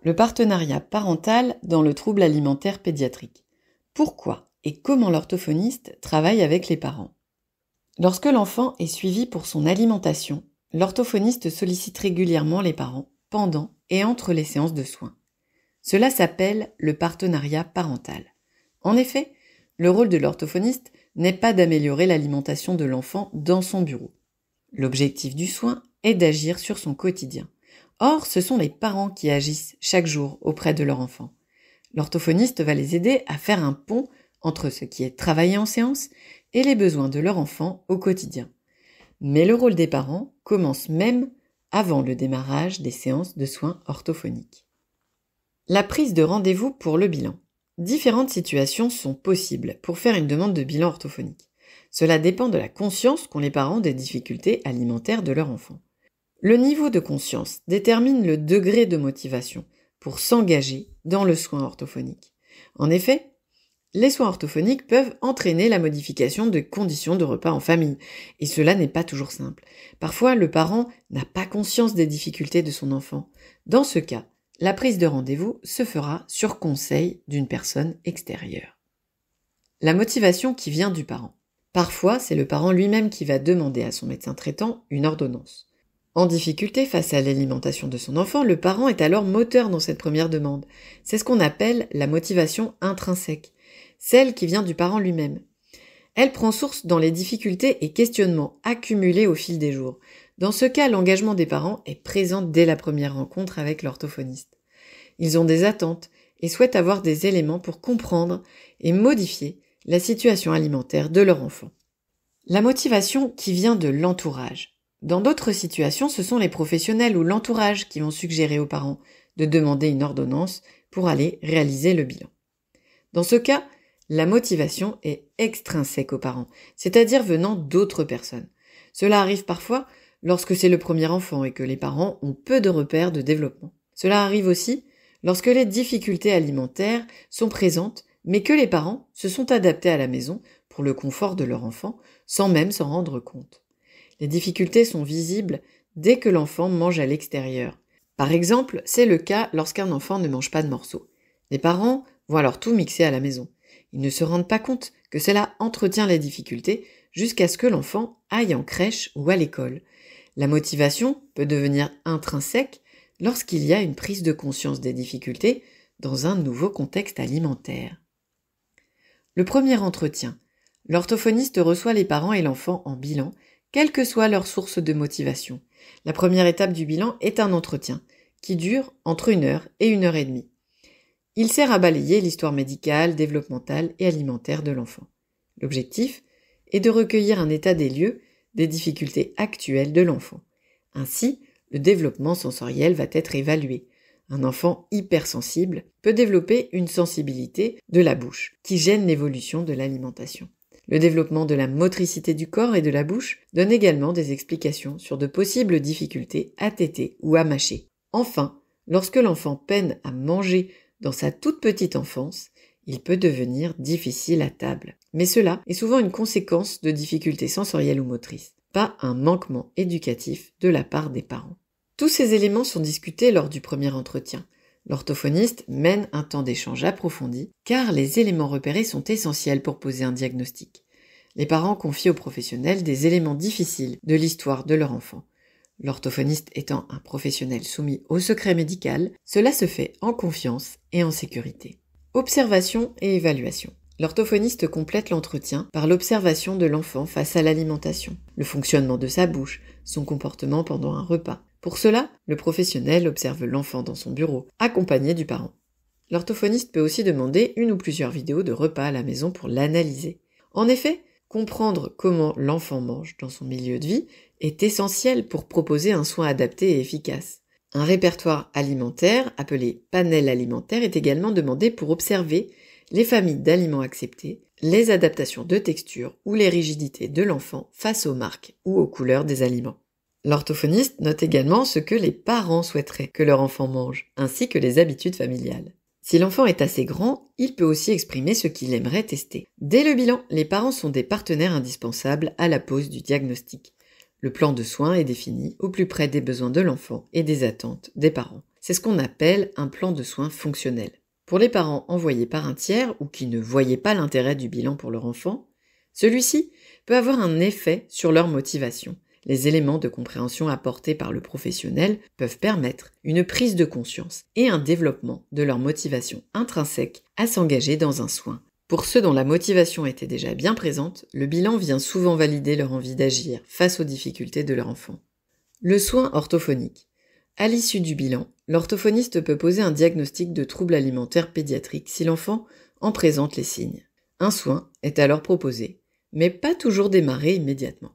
Le partenariat parental dans le trouble alimentaire pédiatrique. Pourquoi et comment l'orthophoniste travaille avec les parents? Lorsque l'enfant est suivi pour son alimentation, l'orthophoniste sollicite régulièrement les parents pendant et entre les séances de soins. Cela s'appelle le partenariat parental. En effet, le rôle de l'orthophoniste n'est pas d'améliorer l'alimentation de l'enfant dans son bureau. L'objectif du soin est d'agir sur son quotidien. Or, ce sont les parents qui agissent chaque jour auprès de leur enfant. L'orthophoniste va les aider à faire un pont entre ce qui est travaillé en séance et les besoins de leur enfant au quotidien. Mais le rôle des parents commence même avant le démarrage des séances de soins orthophoniques. La prise de rendez-vous pour le bilan. Différentes situations sont possibles pour faire une demande de bilan orthophonique. Cela dépend de la conscience qu'ont les parents des difficultés alimentaires de leur enfant. Le niveau de conscience détermine le degré de motivation pour s'engager dans le soin orthophonique. En effet, les soins orthophoniques peuvent entraîner la modification des conditions de repas en famille, et cela n'est pas toujours simple. Parfois, le parent n'a pas conscience des difficultés de son enfant. Dans ce cas, la prise de rendez-vous se fera sur conseil d'une personne extérieure. La motivation qui vient du parent. Parfois, c'est le parent lui-même qui va demander à son médecin traitant une ordonnance. En difficulté face à l'alimentation de son enfant, le parent est alors moteur dans cette première demande. C'est ce qu'on appelle la motivation intrinsèque, celle qui vient du parent lui-même. Elle prend source dans les difficultés et questionnements accumulés au fil des jours. Dans ce cas, l'engagement des parents est présent dès la première rencontre avec l'orthophoniste. Ils ont des attentes et souhaitent avoir des éléments pour comprendre et modifier la situation alimentaire de leur enfant. La motivation qui vient de l'entourage. Dans d'autres situations, ce sont les professionnels ou l'entourage qui vont suggérer aux parents de demander une ordonnance pour aller réaliser le bilan. Dans ce cas, la motivation est extrinsèque aux parents, c'est-à-dire venant d'autres personnes. Cela arrive parfois lorsque c'est le premier enfant et que les parents ont peu de repères de développement. Cela arrive aussi lorsque les difficultés alimentaires sont présentes, mais que les parents se sont adaptés à la maison pour le confort de leur enfant, sans même s'en rendre compte. Les difficultés sont visibles dès que l'enfant mange à l'extérieur. Par exemple, c'est le cas lorsqu'un enfant ne mange pas de morceaux. Les parents vont alors tout mixer à la maison. Ils ne se rendent pas compte que cela entretient les difficultés jusqu'à ce que l'enfant aille en crèche ou à l'école. La motivation peut devenir intrinsèque lorsqu'il y a une prise de conscience des difficultés dans un nouveau contexte alimentaire. Le premier entretien. L'orthophoniste reçoit les parents et l'enfant en bilan, quelle que soit leur source de motivation. La première étape du bilan est un entretien, qui dure entre 1 heure et 1 heure et demie. Il sert à balayer l'histoire médicale, développementale et alimentaire de l'enfant. L'objectif est de recueillir un état des lieux des difficultés actuelles de l'enfant. Ainsi, le développement sensoriel va être évalué. Un enfant hypersensible peut développer une sensibilité de la bouche, qui gêne l'évolution de l'alimentation. Le développement de la motricité du corps et de la bouche donne également des explications sur de possibles difficultés à téter ou à mâcher. Enfin, lorsque l'enfant peine à manger dans sa toute petite enfance, il peut devenir difficile à table. Mais cela est souvent une conséquence de difficultés sensorielles ou motrices, pas un manquement éducatif de la part des parents. Tous ces éléments sont discutés lors du premier entretien. L'orthophoniste mène un temps d'échange approfondi car les éléments repérés sont essentiels pour poser un diagnostic. Les parents confient aux professionnels des éléments difficiles de l'histoire de leur enfant. L'orthophoniste étant un professionnel soumis au secret médical, cela se fait en confiance et en sécurité. Observation et évaluation. L'orthophoniste complète l'entretien par l'observation de l'enfant face à l'alimentation, le fonctionnement de sa bouche, son comportement pendant un repas. Pour cela, le professionnel observe l'enfant dans son bureau, accompagné du parent. L'orthophoniste peut aussi demander 1 ou plusieurs vidéos de repas à la maison pour l'analyser. En effet, comprendre comment l'enfant mange dans son milieu de vie est essentiel pour proposer un soin adapté et efficace. Un répertoire alimentaire, appelé panel alimentaire, est également demandé pour observer les familles d'aliments acceptés, les adaptations de texture ou les rigidités de l'enfant face aux marques ou aux couleurs des aliments. L'orthophoniste note également ce que les parents souhaiteraient que leur enfant mange, ainsi que les habitudes familiales. Si l'enfant est assez grand, il peut aussi exprimer ce qu'il aimerait tester. Dès le bilan, les parents sont des partenaires indispensables à la pose du diagnostic. Le plan de soins est défini au plus près des besoins de l'enfant et des attentes des parents. C'est ce qu'on appelle un plan de soins fonctionnel. Pour les parents envoyés par un tiers ou qui ne voyaient pas l'intérêt du bilan pour leur enfant, celui-ci peut avoir un effet sur leur motivation. Les éléments de compréhension apportés par le professionnel peuvent permettre une prise de conscience et un développement de leur motivation intrinsèque à s'engager dans un soin. Pour ceux dont la motivation était déjà bien présente, le bilan vient souvent valider leur envie d'agir face aux difficultés de leur enfant. Le soin orthophonique. À l'issue du bilan, l'orthophoniste peut poser un diagnostic de trouble alimentaire pédiatrique si l'enfant en présente les signes. Un soin est alors proposé, mais pas toujours démarré immédiatement.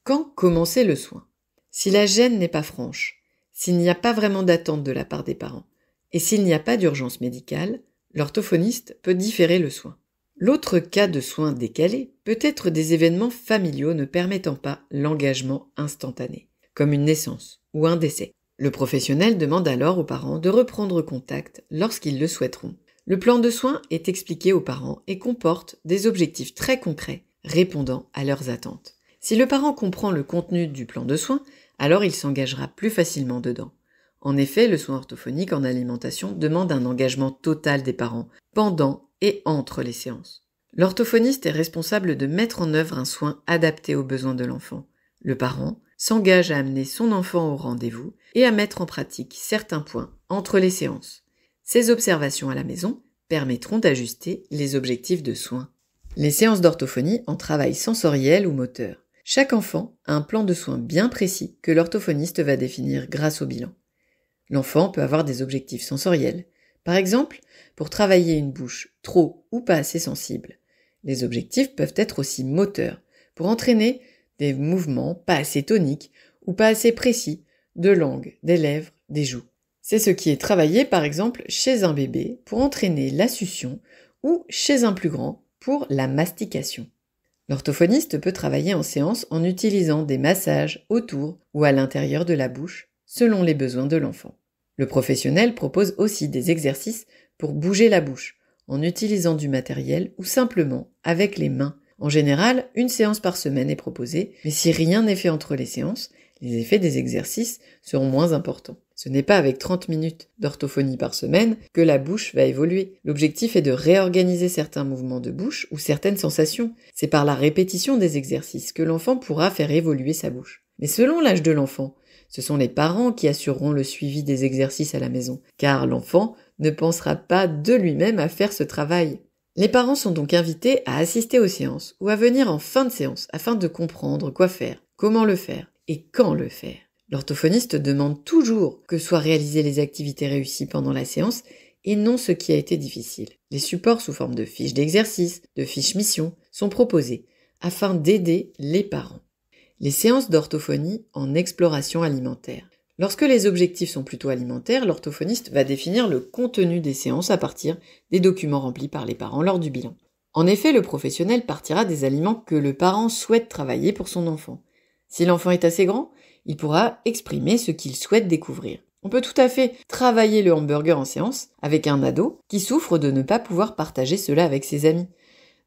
Quand commencer le soin? Si la gêne n'est pas franche, s'il n'y a pas vraiment d'attente de la part des parents, et s'il n'y a pas d'urgence médicale, l'orthophoniste peut différer le soin. L'autre cas de soins décalé peut être des événements familiaux ne permettant pas l'engagement instantané, comme une naissance ou un décès. Le professionnel demande alors aux parents de reprendre contact lorsqu'ils le souhaiteront. Le plan de soins est expliqué aux parents et comporte des objectifs très concrets répondant à leurs attentes. Si le parent comprend le contenu du plan de soins, alors il s'engagera plus facilement dedans. En effet, le soin orthophonique en alimentation demande un engagement total des parents pendant et entre les séances. L'orthophoniste est responsable de mettre en œuvre un soin adapté aux besoins de l'enfant. Le parent s'engage à amener son enfant au rendez-vous et à mettre en pratique certains points entre les séances. Ces observations à la maison permettront d'ajuster les objectifs de soins. Les séances d'orthophonie en travail sensoriel ou moteur. Chaque enfant a un plan de soins bien précis que l'orthophoniste va définir grâce au bilan. L'enfant peut avoir des objectifs sensoriels, par exemple pour travailler une bouche trop ou pas assez sensible. Les objectifs peuvent être aussi moteurs, pour entraîner des mouvements pas assez toniques ou pas assez précis de langue, des lèvres, des joues. C'est ce qui est travaillé par exemple chez un bébé pour entraîner la succion ou chez un plus grand pour la mastication. L'orthophoniste peut travailler en séance en utilisant des massages autour ou à l'intérieur de la bouche, selon les besoins de l'enfant. Le professionnel propose aussi des exercices pour bouger la bouche, en utilisant du matériel ou simplement avec les mains. En général, une séance par semaine est proposée, mais si rien n'est fait entre les séances, les effets des exercices seront moins importants. Ce n'est pas avec 30 minutes d'orthophonie par semaine que la bouche va évoluer. L'objectif est de réorganiser certains mouvements de bouche ou certaines sensations. C'est par la répétition des exercices que l'enfant pourra faire évoluer sa bouche. Mais selon l'âge de l'enfant, ce sont les parents qui assureront le suivi des exercices à la maison, car l'enfant ne pensera pas de lui-même à faire ce travail. Les parents sont donc invités à assister aux séances ou à venir en fin de séance afin de comprendre quoi faire, comment le faire et quand le faire. L'orthophoniste demande toujours que soient réalisées les activités réussies pendant la séance et non ce qui a été difficile. Les supports sous forme de fiches d'exercice, de fiches mission sont proposés afin d'aider les parents. Les séances d'orthophonie en exploration alimentaire. Lorsque les objectifs sont plutôt alimentaires, l'orthophoniste va définir le contenu des séances à partir des documents remplis par les parents lors du bilan. En effet, le professionnel partira des aliments que le parent souhaite travailler pour son enfant. Si l'enfant est assez grand, il pourra exprimer ce qu'il souhaite découvrir. On peut tout à fait travailler le hamburger en séance avec un ado qui souffre de ne pas pouvoir partager cela avec ses amis.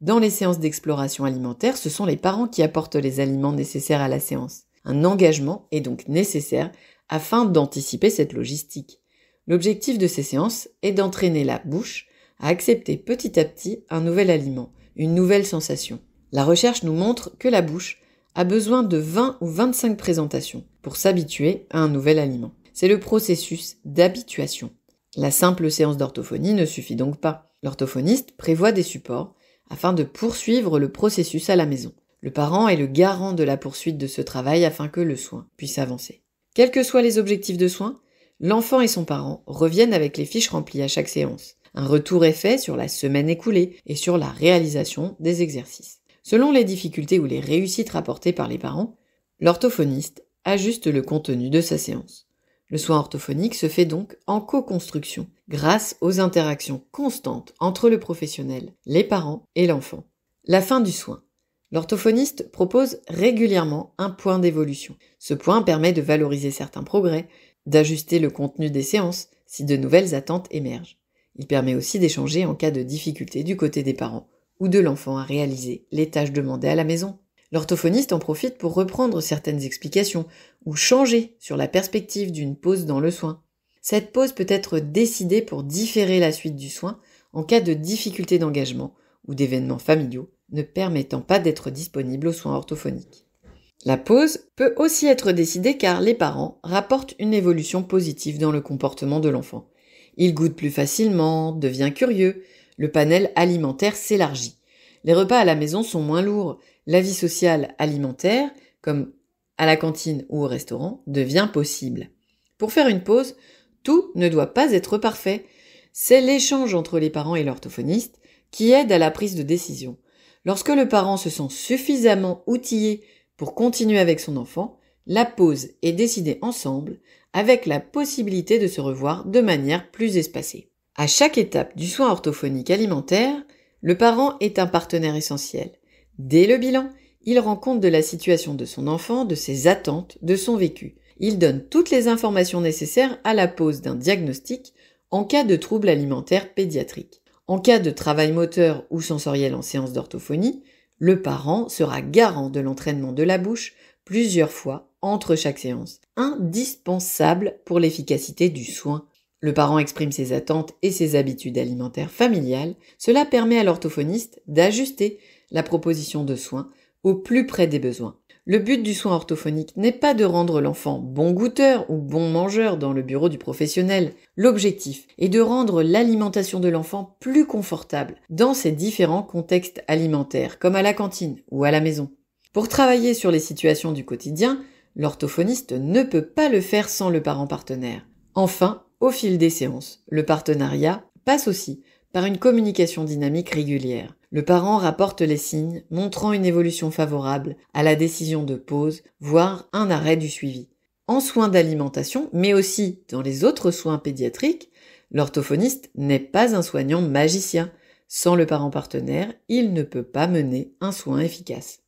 Dans les séances d'exploration alimentaire, ce sont les parents qui apportent les aliments nécessaires à la séance. Un engagement est donc nécessaire afin d'anticiper cette logistique. L'objectif de ces séances est d'entraîner la bouche à accepter petit à petit un nouvel aliment, une nouvelle sensation. La recherche nous montre que la bouche a besoin de 20 ou 25 présentations pour s'habituer à un nouvel aliment. C'est le processus d'habituation. La simple séance d'orthophonie ne suffit donc pas. L'orthophoniste prévoit des supports afin de poursuivre le processus à la maison. Le parent est le garant de la poursuite de ce travail afin que le soin puisse avancer. Quels que soient les objectifs de soins, l'enfant et son parent reviennent avec les fiches remplies à chaque séance. Un retour est fait sur la semaine écoulée et sur la réalisation des exercices. Selon les difficultés ou les réussites rapportées par les parents, l'orthophoniste ajuste le contenu de sa séance. Le soin orthophonique se fait donc en co-construction, grâce aux interactions constantes entre le professionnel, les parents et l'enfant. La fin du soin. L'orthophoniste propose régulièrement un point d'évolution. Ce point permet de valoriser certains progrès, d'ajuster le contenu des séances si de nouvelles attentes émergent. Il permet aussi d'échanger en cas de difficulté du côté des parents ou de l'enfant à réaliser les tâches demandées à la maison. L'orthophoniste en profite pour reprendre certaines explications ou changer sur la perspective d'une pause dans le soin. Cette pause peut être décidée pour différer la suite du soin en cas de difficulté d'engagement ou d'événements familiaux ne permettant pas d'être disponible aux soins orthophoniques. La pause peut aussi être décidée car les parents rapportent une évolution positive dans le comportement de l'enfant. Il goûte plus facilement, devient curieux, le panel alimentaire s'élargit. Les repas à la maison sont moins lourds, la vie sociale alimentaire, comme à la cantine ou au restaurant, devient possible. Pour faire une pause, tout ne doit pas être parfait. C'est l'échange entre les parents et l'orthophoniste qui aide à la prise de décision. Lorsque le parent se sent suffisamment outillé pour continuer avec son enfant, la pause est décidée ensemble avec la possibilité de se revoir de manière plus espacée. À chaque étape du soin orthophonique alimentaire, le parent est un partenaire essentiel. Dès le bilan, il rend compte de la situation de son enfant, de ses attentes, de son vécu. Il donne toutes les informations nécessaires à la pose d'un diagnostic en cas de troubles alimentaires pédiatriques. En cas de travail moteur ou sensoriel en séance d'orthophonie, le parent sera garant de l'entraînement de la bouche plusieurs fois entre chaque séance, indispensable pour l'efficacité du soin. Le parent exprime ses attentes et ses habitudes alimentaires familiales. Cela permet à l'orthophoniste d'ajuster la proposition de soins au plus près des besoins. Le but du soin orthophonique n'est pas de rendre l'enfant bon goûteur ou bon mangeur dans le bureau du professionnel. L'objectif est de rendre l'alimentation de l'enfant plus confortable dans ses différents contextes alimentaires, comme à la cantine ou à la maison. Pour travailler sur les situations du quotidien, l'orthophoniste ne peut pas le faire sans le parent partenaire. Enfin, au fil des séances, le partenariat passe aussi par une communication dynamique régulière. Le parent rapporte les signes, montrant une évolution favorable à la décision de pause, voire un arrêt du suivi. En soins d'alimentation, mais aussi dans les autres soins pédiatriques, l'orthophoniste n'est pas un soignant magicien. Sans le parent partenaire, il ne peut pas mener un soin efficace.